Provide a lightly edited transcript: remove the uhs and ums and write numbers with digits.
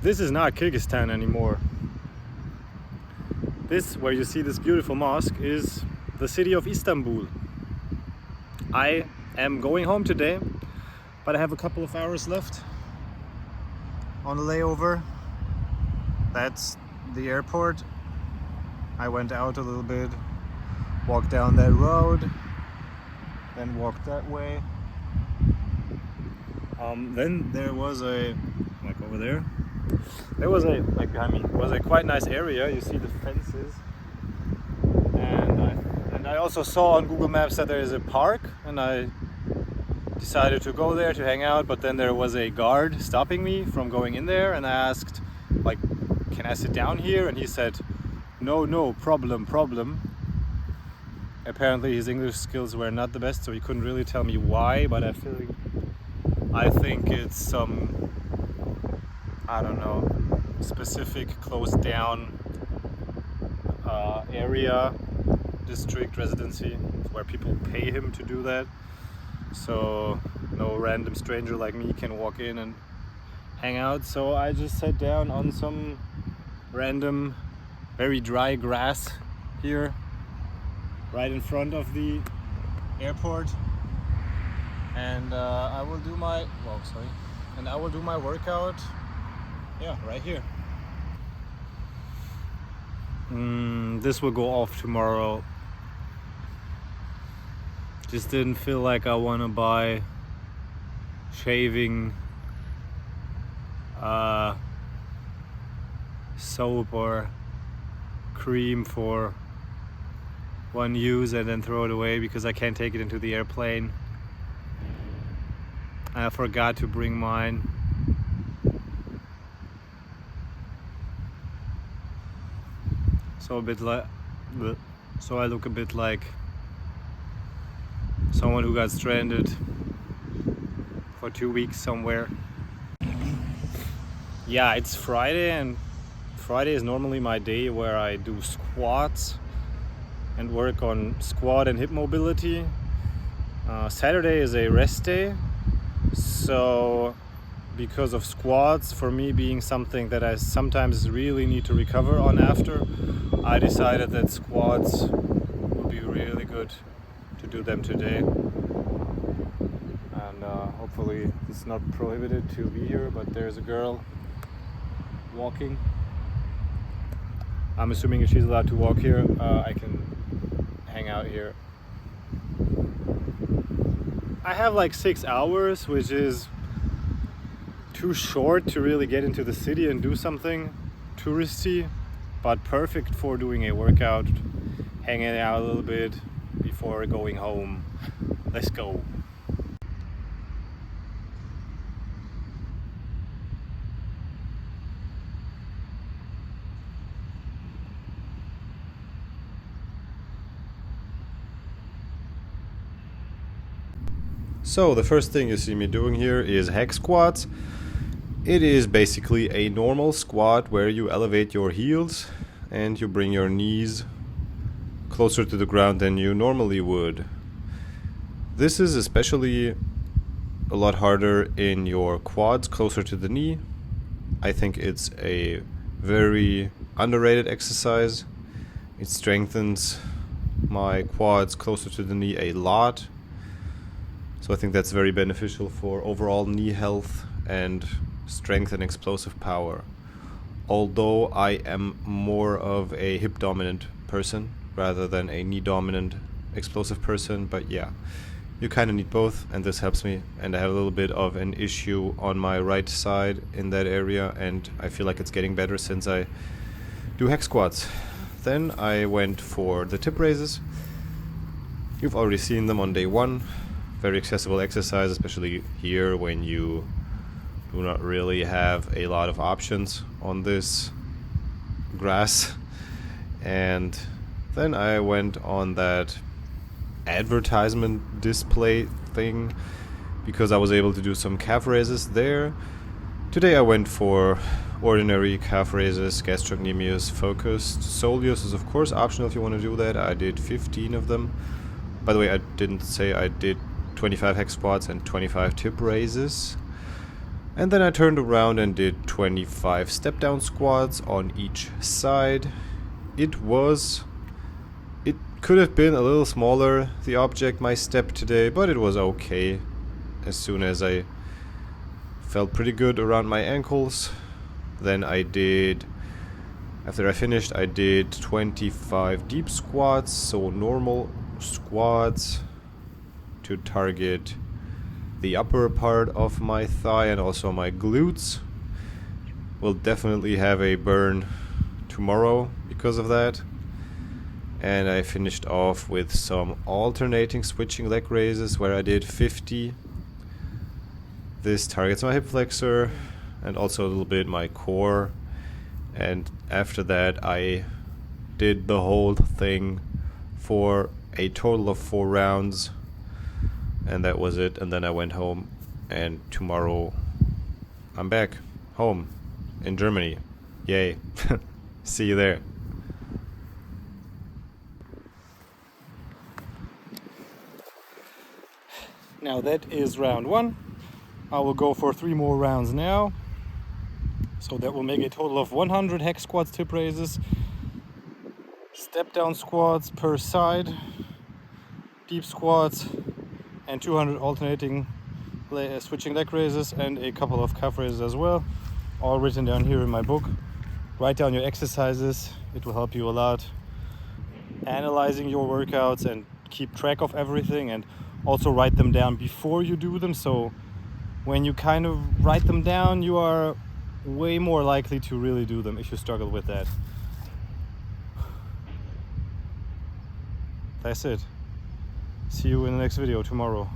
This is not Kyrgyzstan anymore. This, where you see this beautiful mosque, is the city of Istanbul. I am going home today, but I have a couple of hours left on a layover. That's the airport. I went out a little bit, walked down that road, then walked that way. Then there was a, like over there, there was a, like behind me, was a quite nice area. You see the fences. And I also saw on Google Maps that there is a park, and I decided to go there to hang out, but then there was a guard stopping me from going in there, and I asked, like, can I sit down here? And he said, no, problem. Apparently his English skills were not the best, so he couldn't really tell me why, but I think it's some, I don't know, specific closed down area, district, residency, where people pay him to do that. So no random stranger like me can walk in and hang out. So I just sat down on some random, very dry grass here, right in front of the airport. And I will do my, and I will do my workout, yeah, right here. This will go off tomorrow. Just didn't feel like I want to buy shaving soap or cream for one use and then throw it away because I can't take it into the airplane. I forgot to bring mine. So I look a bit like someone who got stranded for 2 weeks somewhere. Yeah, it's Friday, and Friday is normally my day where I do squats and work on squat and hip mobility. Saturday is a rest day, so because of squats, for me being something that I sometimes really need to recover on after, I decided that squats would be really good to do them today. And hopefully it's not prohibited to be here, but there's a girl walking. I'm assuming if she's allowed to walk here, I can hang out here. I have like 6 hours, which is too short to really get into the city and do something touristy, but perfect for doing a workout, hanging out a little bit before going home. Let's go. So the first thing you see me doing here is hack squats. It is basically a normal squat where you elevate your heels and you bring your knees closer to the ground than you normally would. This is especially a lot harder in your quads closer to the knee. I think it's a very underrated exercise. It strengthens my quads closer to the knee a lot. So I think that's very beneficial for overall knee health and strength and explosive power. Although I am more of a hip dominant person rather than a knee dominant explosive person, but yeah, you kind of need both, and this helps me. And I have a little bit of an issue on my right side in that area, and I feel like it's getting better since I do hack squats. Then I went for the Tib Raises. You've already seen them on day one. Very accessible exercise, especially here when you do not really have a lot of options on this grass. And then I went on that advertisement display thing because I was able to do some calf raises there. Today I went for ordinary calf raises, gastrocnemius focused. Soleus is of course optional if you want to do that. I did 15 of them. By the way, I didn't say I did 25 hack squats and 25 Tib raises. And then I turned around and did 25 step down squats on each side. It could have been a little smaller, the object, my step today, but it was okay. As soon as I felt pretty good around my ankles, then after I finished, I did 25 deep squats, so normal squats to target the upper part of my thigh and also my glutes. Will definitely have a burn tomorrow because of that. And I finished off with some alternating switching leg raises where I did 50. This targets my hip flexor and also a little bit my core. And after that I did the whole thing for a total of 4 rounds. And that was it. And then I went home, and tomorrow I'm back home in Germany. Yay. See you there. Now that is round 1. I will go for 3 more rounds now. So that will make a total of 100 hex squats, tib raises, step down squats per side, deep squats, and 200 alternating switching leg raises, and a couple of calf raises as well, all written down here in my book. Write down your exercises, it will help you a lot analyzing your workouts and keep track of everything, and also write them down before you do them, so when you kind of write them down, you are way more likely to really do them if you struggle with that. That's it. See you in the next video tomorrow.